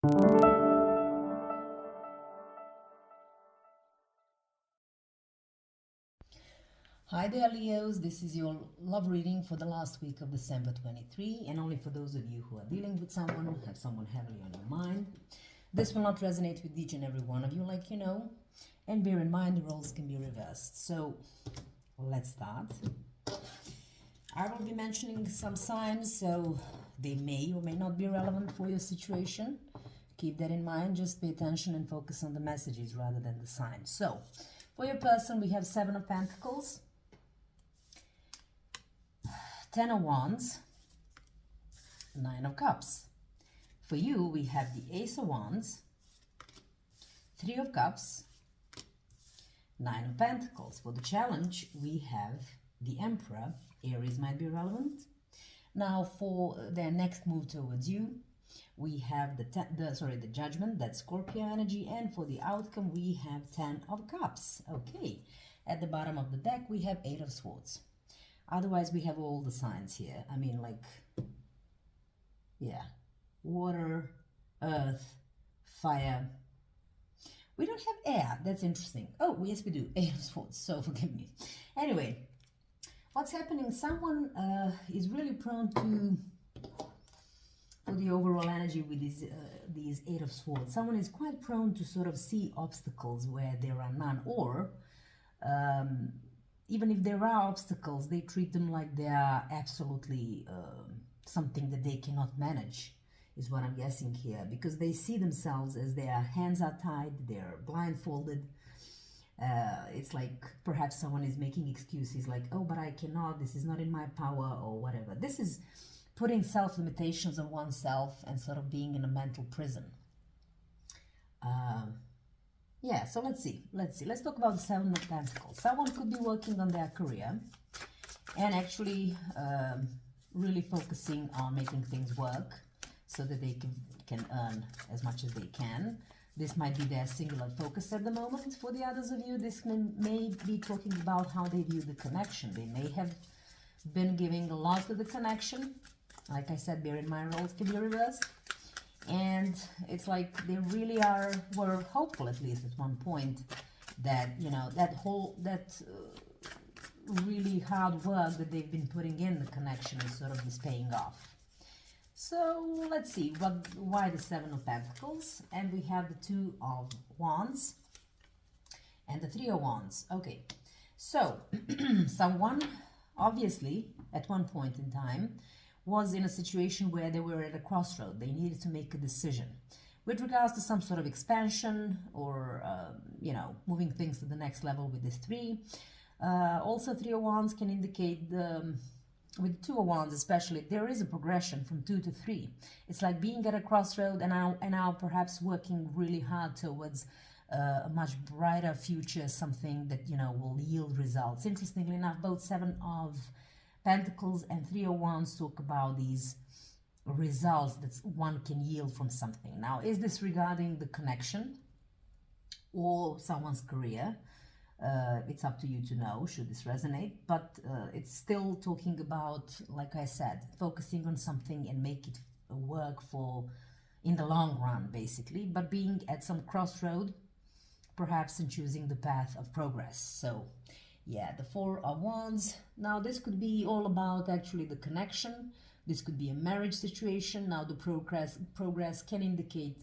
Hi there, Leos. This is your love reading for the last week of December 23, and only for those of you who are dealing with someone, who have someone heavily on your mind. This will not resonate with each and every one of you, like you know, and bear in mind the roles can be reversed. So let's start. I will be mentioning some signs, so they may or may not be relevant for your situation. Keep that in mind. Just pay attention and focus on the messages rather than the signs. So for your person, we have 7 of Pentacles, 10 of Wands, 9 of Cups. For you, we have the Ace of Wands, 3 of Cups, 9 of Pentacles. For the challenge, we have the Emperor. Aries might be relevant. Now, for their next move towards you, we have the Judgment, that's Scorpio energy, and for the outcome, we have 10 of Cups. Okay, at the bottom of the deck, we have 8 of Swords. Otherwise, we have all the signs here. I mean, like, yeah, water, earth, fire. We don't have air. That's interesting. Oh, yes, we do. 8 of Swords, so forgive me. Anyway, what's happening? Someone is really prone to, for the overall energy with these 8 of Swords, someone is quite prone to sort of see obstacles where there are none, or even if there are obstacles, they treat them like they are absolutely something that they cannot manage, is what I'm guessing here, because they see themselves as their hands are tied, they're blindfolded. It's like perhaps someone is making excuses like, oh, but I cannot, this is not in my power, or whatever. This is putting self-limitations on oneself and sort of being in a mental prison. Yeah, so let's see. Let's talk about the 7 of Pentacles. Someone could be working on their career and actually really focusing on making things work so that they can earn as much as they can. This might be their singular focus at the moment. For the others of you, this may be talking about how they view the connection. They may have been giving a lot to the connection. Like I said, bear in mind, roles can be reversed. And it's like they really were hopeful, at least at one point, that, you know, that really hard work that they've been putting in the connection is sort of is paying off. So let's see, why the 7 of Pentacles? And we have the 2 of Wands and the 3 of Wands. Okay, so someone, obviously, at one point in time, was in a situation where they were at a crossroad. They needed to make a decision with regards to some sort of expansion or, you know, moving things to the next level with this 3. Also, 3 of Wands can indicate, with 2 of Wands especially, there is a progression from 2 to 3. It's like being at a crossroad and now perhaps working really hard towards a much brighter future, something that, you know, will yield results. Interestingly enough, both 7 of Pentacles and 3 of Wands talk about these results that one can yield from something. Now, is this regarding the connection or someone's career? It's up to you to know, should this resonate, but it's still talking about, like I said, focusing on something and make it work for in the long run, basically, but being at some crossroad, perhaps, in choosing the path of progress. So yeah, the 4 of Wands. Now, this could be all about actually the connection. This could be a marriage situation. Now, the progress can indicate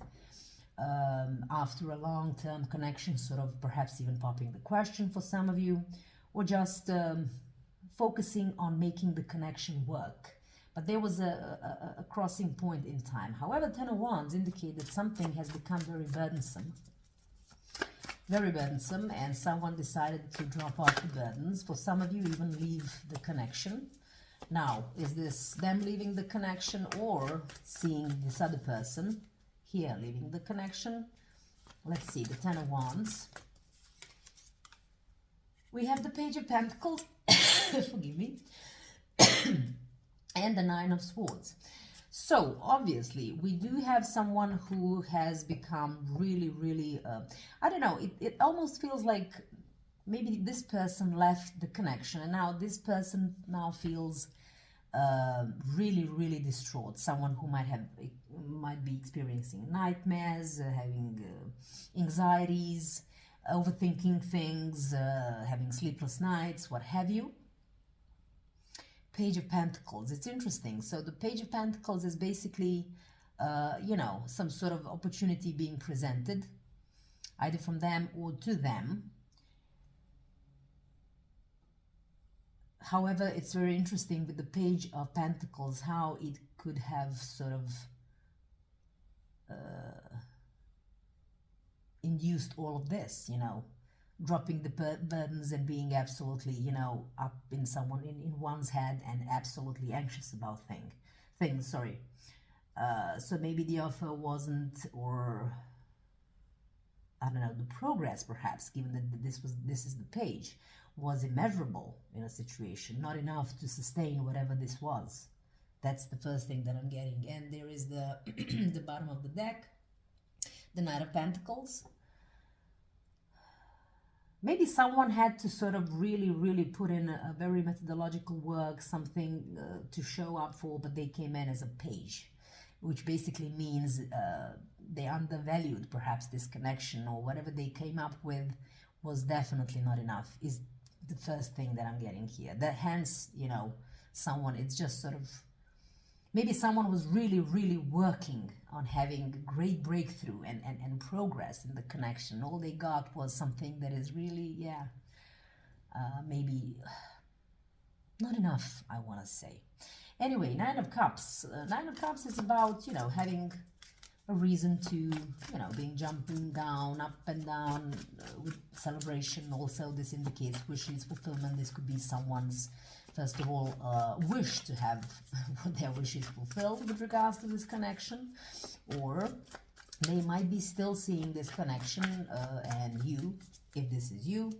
after a long-term connection, sort of perhaps even popping the question for some of you, or just focusing on making the connection work. But there was a crossing point in time. However, 10 of Wands indicate that something has become very burdensome, and someone decided to drop off the burdens. For some of you, even leave the connection. Now, is this them leaving the connection or seeing this other person here leaving the connection? Let's see, the 10 of Wands. We have the Page of Pentacles, forgive me, and the 9 of Swords. So, obviously, we do have someone who has become really, really, I don't know, it almost feels like maybe this person left the connection and now this person now feels really, really distraught. Someone who might have might be experiencing nightmares, having anxieties, overthinking things, having sleepless nights, what have you. Page of Pentacles, it's interesting. So the Page of Pentacles is basically, you know, some sort of opportunity being presented, either from them or to them. However, it's very interesting with the Page of Pentacles, how it could have sort of induced all of this, you know, dropping the burdens and being absolutely, you know, up in someone, in one's head and absolutely anxious about things, sorry. So maybe the offer wasn't, or I don't know, the progress perhaps, given that this is the page, was immeasurable in a situation, not enough to sustain whatever this was. That's the first thing that I'm getting. And there is the the bottom of the deck, the Knight of Pentacles. Maybe someone had to sort of really put in a very methodological work, something to show up for, but they came in as a page, which basically means they undervalued perhaps this connection, or whatever they came up with was definitely not enough, is the first thing that I'm getting here. That hence, you know, someone, it's just sort of, maybe someone was really working on having great breakthrough and progress in the connection. All they got was something that is really, yeah, maybe not enough, I want to say. Anyway, Nine of Cups. Nine of Cups is about, you know, having a reason to, you know, being jumping down, up and down with celebration. Also, this indicates wishes fulfillment. This could be someone's, first of all, wish to have their wishes fulfilled with regards to this connection, or they might be still seeing this connection and you, if this is you,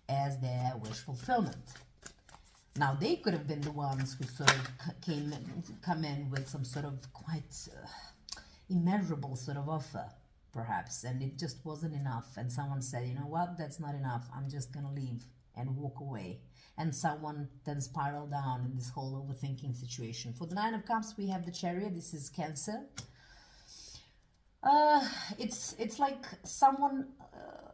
as their wish fulfillment. Now, they could have been the ones who sort of come in with some sort of quite immeasurable sort of offer, perhaps, and it just wasn't enough. And someone said, you know what, that's not enough. I'm just going to leave and walk away. And someone then spiraled down in this whole overthinking situation. For the Nine of Cups, we have the Chariot. This is Cancer. It's like someone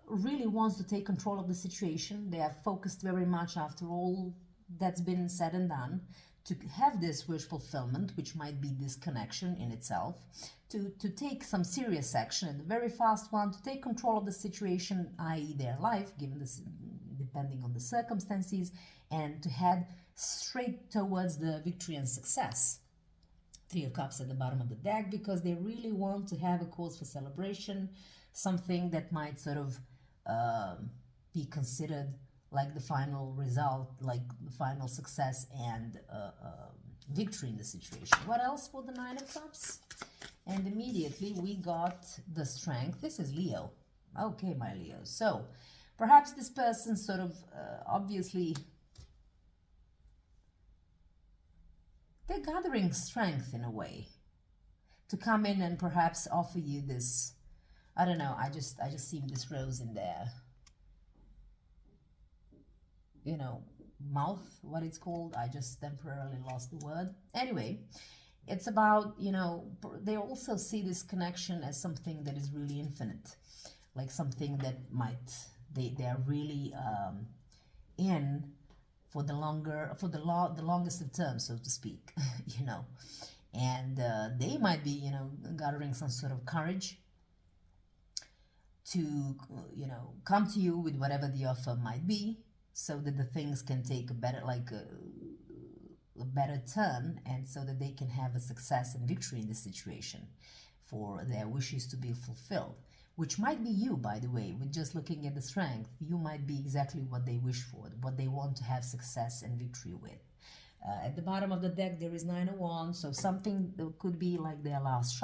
really wants to take control of the situation. They are focused very much, after all that's been said and done, to have this wish fulfillment, which might be this connection in itself, to take some serious action, and a very fast one, to take control of the situation, i.e. their life, given this, depending on the circumstances, and to head straight towards the victory and success. Three of Cups at the bottom of the deck, because they really want to have a cause for celebration, something that might sort of be considered like the final result, like the final success and victory in the situation. What else for the Nine of Cups? And immediately we got the Strength. This is Leo. Okay, my Leo. So perhaps this person sort of obviously, they're gathering strength in a way to come in and perhaps offer you this, I don't know, I just see this rose in there, you know, mouth, what it's called. I just temporarily lost the word. Anyway, it's about, you know, they also see this connection as something that is really infinite, like something that might, they're really in for the longest of terms, so to speak, you know, and they might be, you know, gathering some sort of courage to, you know, come to you with whatever the offer might be, so that the things can take a better, like a better turn, and so that they can have a success and victory in this situation, for their wishes to be fulfilled. Which might be you, by the way, with just looking at the Strength. You might be exactly what they wish for, what they want to have success and victory with. At the bottom of the deck, there is Nine of Wands, so something that could be like their last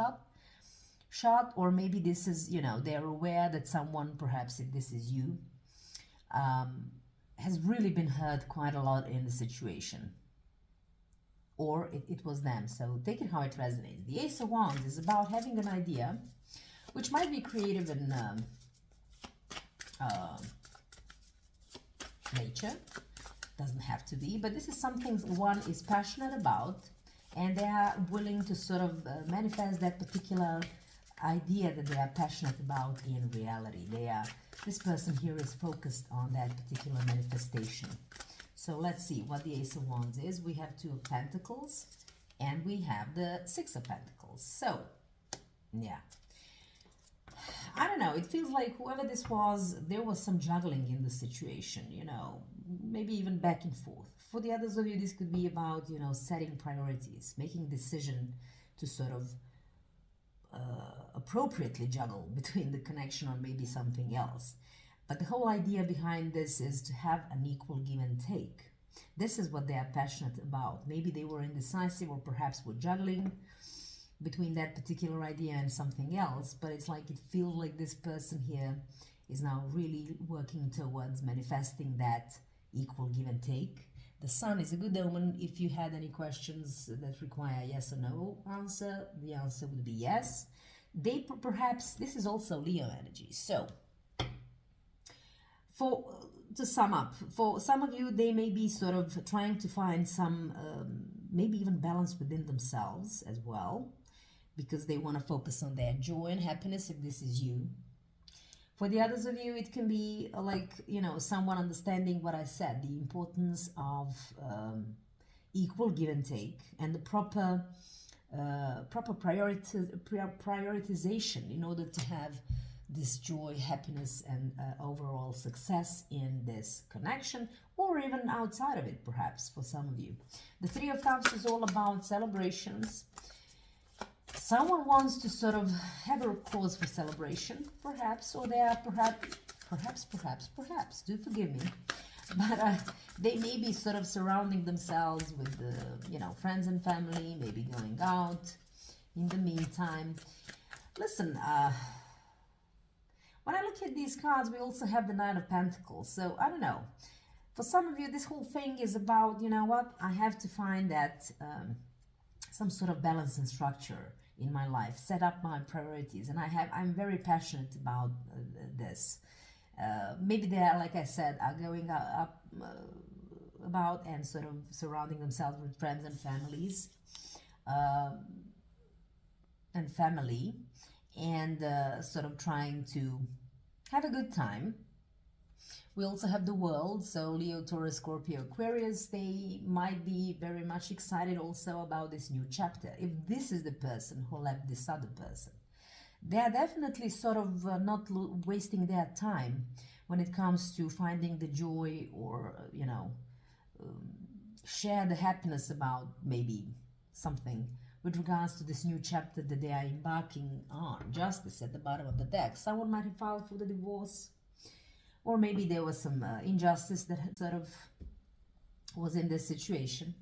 shot, or maybe this is, you know, they're aware that someone, perhaps if this is you, has really been hurt quite a lot in the situation. Or it was them, so take it how it resonates. The Ace of Wands is about having an idea, which might be creative in nature, doesn't have to be, but this is something one is passionate about, and they are willing to sort of manifest that particular idea that they are passionate about in reality. This person here is focused on that particular manifestation. So let's see what the Ace of Wands is. We have Two of Pentacles and we have the Six of Pentacles. So yeah, I don't know, it feels like whoever this was, there was some juggling in the situation, you know, maybe even back and forth. For the others of you, this could be about, you know, setting priorities, making a decision to sort of appropriately juggle between the connection or maybe something else. But the whole idea behind this is to have an equal give and take. This is what they are passionate about. Maybe they were indecisive or perhaps were juggling between that particular idea and something else, but it's like it feels like this person here is now really working towards manifesting that equal give and take. The Sun is a good omen. If you had any questions that require a yes or no answer, the answer would be yes. They perhaps, this is also Leo energy. So, to sum up, for some of you, they may be sort of trying to find some, maybe even balance within themselves as well, because they want to focus on their joy and happiness if this is you. For the others of you, it can be like, you know, someone understanding what I said, the importance of equal give and take and the proper prioritization in order to have this joy, happiness, and overall success in this connection, or even outside of it, perhaps, for some of you. The Three of Cups is all about celebrations. Someone wants to sort of have a cause for celebration, perhaps, or they are perhaps, do forgive me, but they may be sort of surrounding themselves with, you know, friends and family, maybe going out in the meantime. Listen, when I look at these cards, we also have the Nine of Pentacles, so I don't know. For some of you, this whole thing is about, you know what, I have to find that some sort of balance and structure in my life, set up my priorities, and I'm very passionate about this. Maybe they are, like I said, are going about and sort of surrounding themselves with friends and families, and sort of trying to have a good time. We also have the World, so Leo, Taurus, Scorpio, Aquarius, they might be very much excited also about this new chapter. If this is the person who left this other person, they are definitely sort of not wasting their time when it comes to finding the joy or, you know, share the happiness about maybe something with regards to this new chapter that they are embarking on. Justice at the bottom of the deck. Someone might have filed for the divorce, or maybe there was some injustice that sort of was in this situation.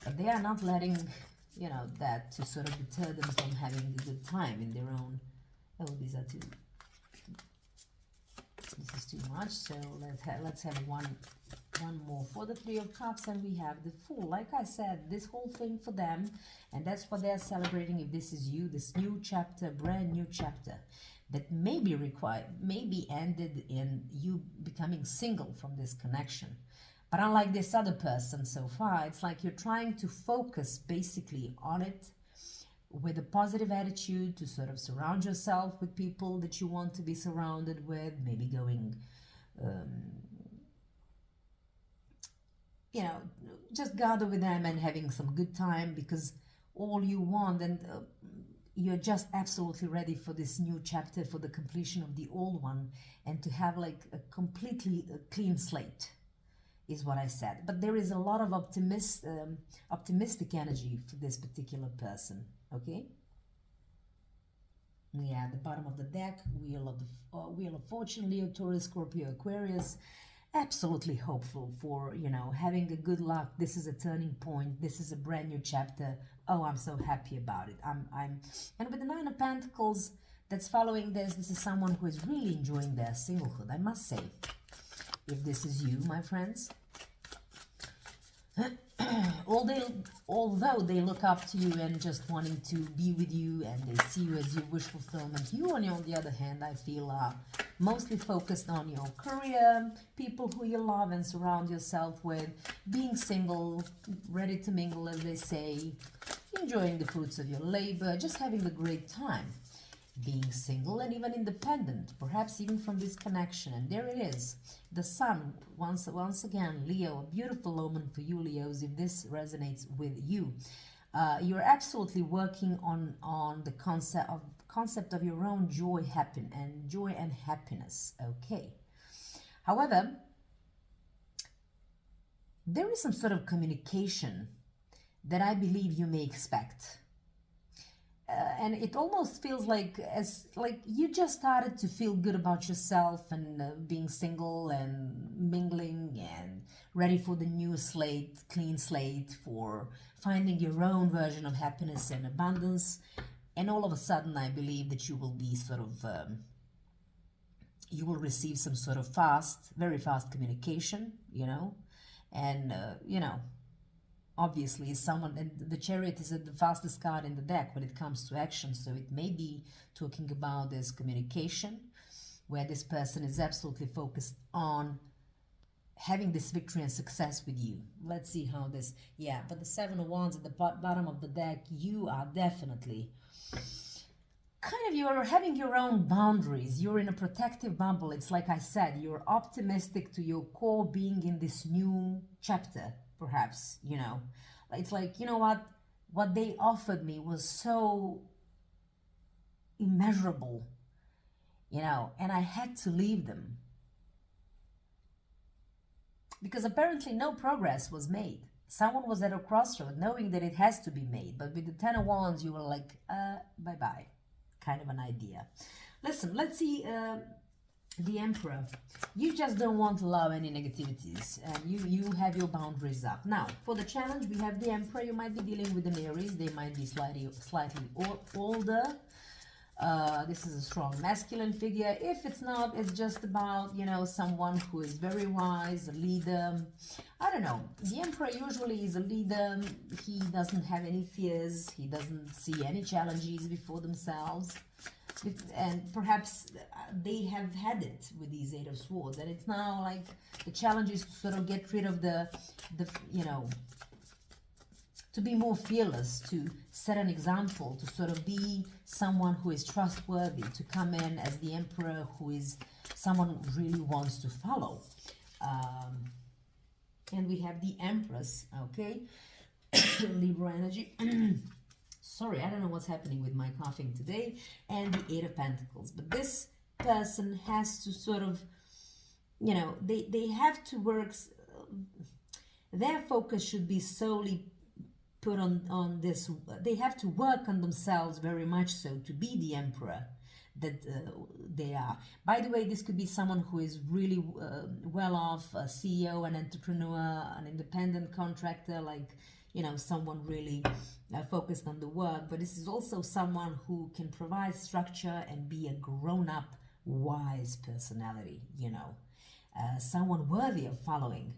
But they are not letting, you know, that to sort of deter them from having a good time in their own. Oh, these are too. This is too much. So let's have one more for the Three of Cups, and we have the Fool. Like I said, this whole thing for them, and that's what they're celebrating. If this is you, this new chapter, brand new chapter, that may be ended in you becoming single from this connection. But unlike this other person so far, it's like you're trying to focus basically on it with a positive attitude, to sort of surround yourself with people that you want to be surrounded with, maybe going, you know, just gather with them and having some good time, because all you want, and you're just absolutely ready for this new chapter, for the completion of the old one, and to have like a completely clean slate is what I said. But there is a lot of optimistic energy for this particular person, okay? Yeah, at the bottom of the deck, Wheel of Fortune, Leo, Taurus, Scorpio, Aquarius. Absolutely hopeful for, you know, having a good luck. This is a turning point. This is a brand new chapter. Oh, I'm so happy about it. And with the Nine of Pentacles that's following this is someone who is really enjoying their singlehood, I must say. If this is you, my friends. Although they look up to you and just wanting to be with you, and they see you as your wish fulfillment, you on the other hand, I feel are mostly focused on your career, people who you love and surround yourself with, being single, ready to mingle, as they say, enjoying the fruits of your labor, just having a great time. Being single and even independent, perhaps even from this connection. And there it is, the sun, once again, Leo, a beautiful omen for you, Leos, if this resonates with you. You're absolutely working on the concept of your own joy and happiness. Okay. However, there is some sort of communication that I believe you may expect. And it almost feels like you just started to feel good about yourself and being single and mingling and ready for the new slate, clean slate, for finding your own version of happiness and abundance. And all of a sudden, I believe that you will be sort of, you will receive some sort of very fast communication, and, obviously someone, and the Chariot is the fastest card in the deck when it comes to action, so it may be talking about this communication where this person is absolutely focused on having this victory and success with you. Let's see how this, but the Seven of Wands at the bottom of the deck, you are definitely you're having your own boundaries. You're in a protective bubble. It's like I said, you're optimistic to your core, being in this new chapter, perhaps, It's like, what they offered me was so immeasurable, and I had to leave them. Because apparently no progress was made. Someone was at a crossroad knowing that it has to be made. But with the Ten of Wands, you were like, bye-bye. Kind of an idea. Listen, let's see the Emperor. You just don't want to allow any negativities. And you have your boundaries up. Now, for the challenge, we have the Emperor. You might be dealing with an Aries. They might be slightly older. This is a strong masculine figure. If it's not, it's just about, someone who is very wise, a leader. I don't know. The Emperor usually is a leader. He doesn't have any fears. He doesn't see any challenges before themselves. And perhaps they have had it with these Eight of Swords. And it's now like the challenge is to sort of get rid of the to be more fearless, to set an example, to sort of be someone who is trustworthy, to come in as the Emperor who is someone who really wants to follow. And we have the Empress, okay? Libra energy. Sorry, I don't know what's happening with my coughing today. And the Eight of Pentacles. But this person has to sort of, they have to work, their focus should be solely put on this. They have to work on themselves very much so to be the Emperor that they are. By the way, this could be someone who is really well off, a CEO, an entrepreneur, an independent contractor, like, someone really focused on the work. But this is also someone who can provide structure and be a grown-up, wise personality, someone worthy of following.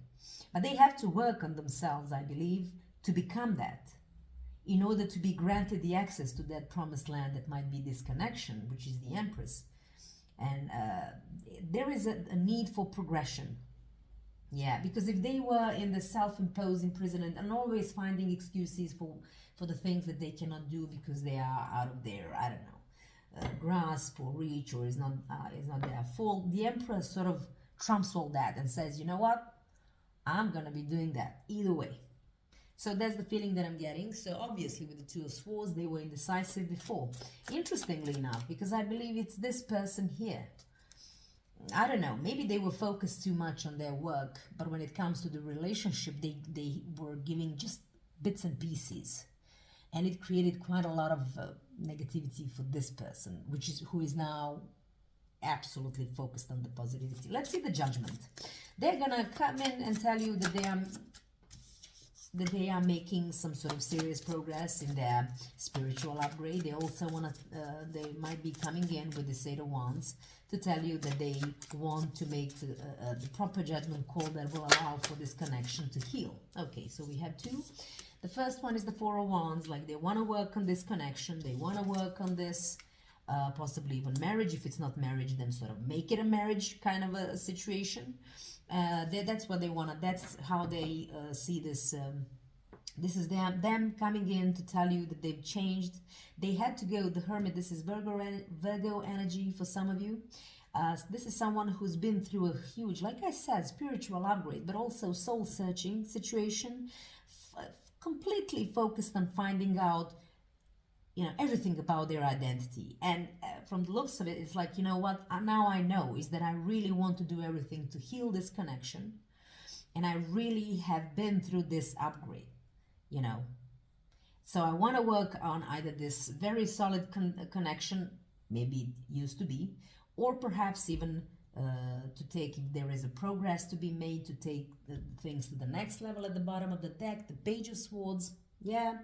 But they have to work on themselves, I believe, to become that, in order to be granted the access to that promised land that might be this connection, which is the Empress. And there is a need for progression. Yeah, because if they were in the self-imposed imprisonment and always finding excuses for the things that they cannot do because they are out of their, I don't know, grasp or reach, or is not their fault, the Emperor sort of trumps all that and says, you know what, I'm going to be doing that either way. So that's the feeling that I'm getting. So obviously with the Two of Swords, they were indecisive before. Interestingly enough, because I believe it's this person here. I don't know, maybe they were focused too much on their work, but when it comes to the relationship, they were giving just bits and pieces. And it created quite a lot of negativity for this person, who is now absolutely focused on the positivity. Let's see the Judgment. They're gonna come in and tell you that they are that they are making some sort of serious progress in their spiritual upgrade. They also want to, they might be coming in with the Eight of Wands to tell you that they want to make the proper judgment call that will allow for this connection to heal. Okay, so we have two. The first one is the Four of Wands, like they want to work on this connection, they want to work on this, possibly even marriage. If it's not marriage, then sort of make it a marriage kind of a situation. That's what they want to, that's how they see this. This is them coming in to tell you that they've changed. They had to go, the Hermit, this is Virgo energy for some of you. This is someone who's been through a huge, like I said, spiritual upgrade, but also soul-searching situation, completely focused on finding out, you know, everything about their identity. And from the looks of it, it's like, you know what, now I know is that I really want to do everything to heal this connection. And I really have been through this upgrade, you know. So I want to work on either this very solid connection, maybe it used to be, or perhaps even to take, if there is a progress to be made, to take the things to the next level. At the bottom of the deck, the Page of Swords, yeah.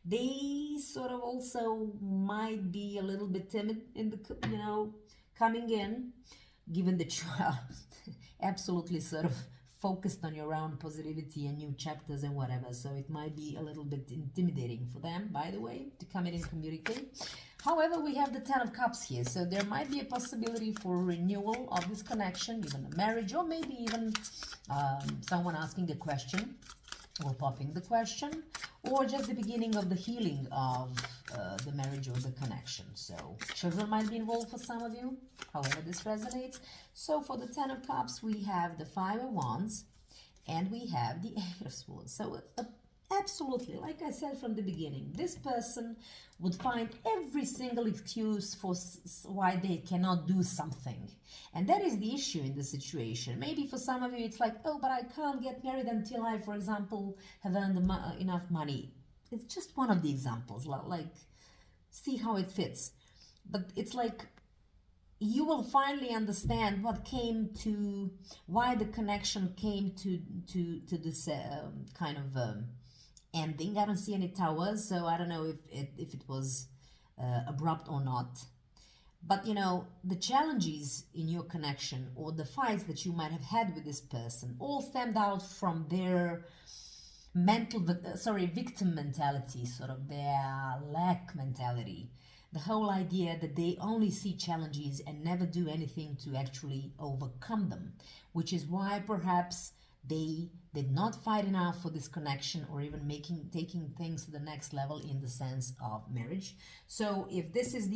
They sort of also might be a little bit timid in the, you know, coming in, given that you are absolutely sort of focused on your own positivity and new chapters and whatever. So it might be a little bit intimidating for them, by the way, to come in and communicate. However, we have the Ten of Cups here. So there might be a possibility for renewal of this connection, even a marriage, or maybe even someone asking a question, or popping the question, or just the beginning of the healing of the marriage or the connection. So children might be involved for some of you, however this resonates. So for the Ten of Cups, we have the Five of Wands, and we have the Eight of Swords. So absolutely, like I said from the beginning, this person would find every single excuse for why they cannot do something. And that is the issue in the situation. Maybe for some of you, it's like, oh, but I can't get married until I, for example, have earned enough money. It's just one of the examples, like, see how it fits. But it's like, you will finally understand what came to, why the connection came to this kind of ending. I don't see any towers, so I don't know if it was abrupt or not. But you know, the challenges in your connection or the fights that you might have had with this person all stemmed out from their victim mentality, sort of their lack mentality. The whole idea that they only see challenges and never do anything to actually overcome them, which is why perhaps they did not fight enough for this connection, or even taking things to the next level in the sense of marriage. So if this is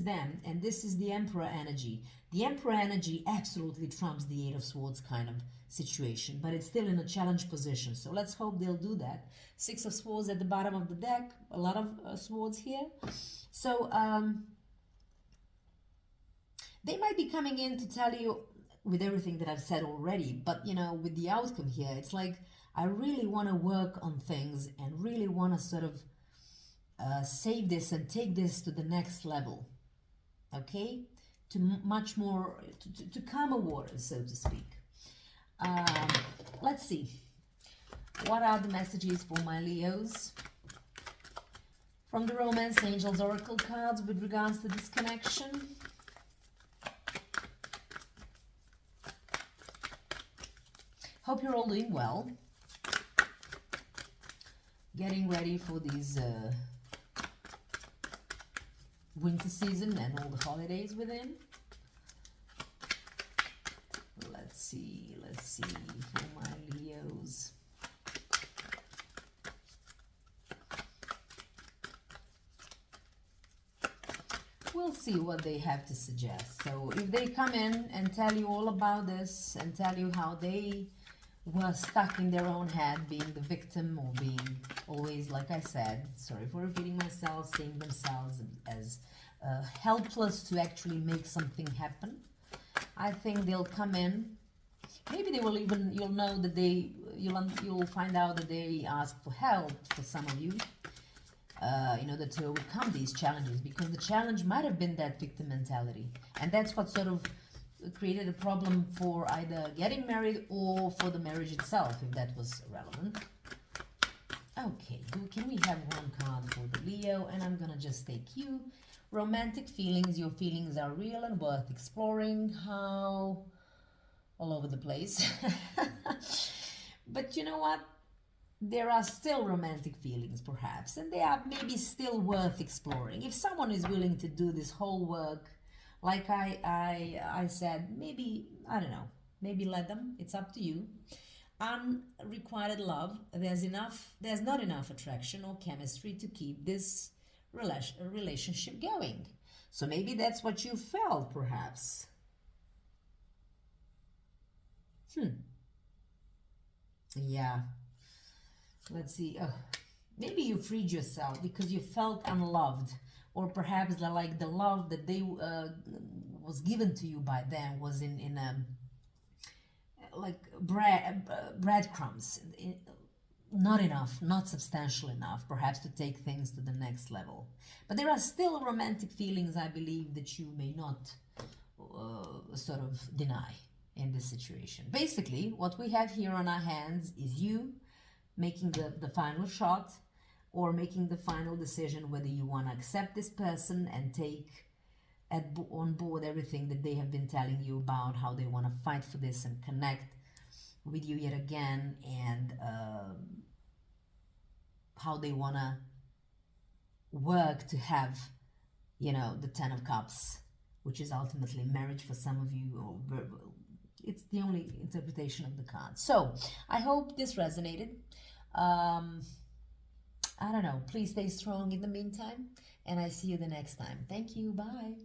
them, and this is the Emperor energy absolutely trumps the Eight of Swords kind of situation, but it's still in a challenge position. So let's hope they'll do that. Six of Swords at the bottom of the deck, a lot of swords here. So they might be coming in to tell you, with everything that I've said already, but you know, with the outcome here, it's like, I really want to work on things and really want to sort of save this and take this to the next level, okay, to much more, to calmer waters, so to speak. Let's see, what are the messages for my Leos from the Romance Angels Oracle cards with regards to this connection? Hope you're all doing well, getting ready for these winter season and all the holidays within. Let's see for my Leos. We'll see what they have to suggest. So if they come in and tell you all about this and tell you how they were stuck in their own head, being the victim, or being always, like I said, sorry for repeating myself, seeing themselves as helpless to actually make something happen, I think they'll come in. Maybe they will even, you'll know that you'll find out that they ask for help for some of you in order to overcome these challenges, because the challenge might have been that victim mentality, and that's what sort of created a problem for either getting married or for the marriage itself, if that was relevant. Okay, can we have one card for the Leo? And I'm gonna just take you. Romantic feelings. Your feelings are real and worth exploring. How all over the place. But you know what? There are still romantic feelings, perhaps, and they are maybe still worth exploring. If someone is willing to do this whole work, like I said, maybe, I don't know, maybe let them. It's up to you. Unrequited love. There's not enough attraction or chemistry to keep this relationship going. So maybe that's what you felt, perhaps. Yeah. Let's see. Maybe you freed yourself because you felt unloved, or perhaps like the love that they was given to you by them was in like breadcrumbs, not enough, not substantial enough, perhaps to take things to the next level. But there are still romantic feelings, I believe, that you may not sort of deny in this situation. Basically, what we have here on our hands is you making the final shot, or making the final decision whether you want to accept this person and take on board everything that they have been telling you about, how they want to fight for this and connect with you yet again, and how they want to work to have, the Ten of Cups, which is ultimately marriage for some of you, or it's the only interpretation of the card. So I hope this resonated. I don't know. Please stay strong in the meantime, and I see you the next time. Thank you. Bye.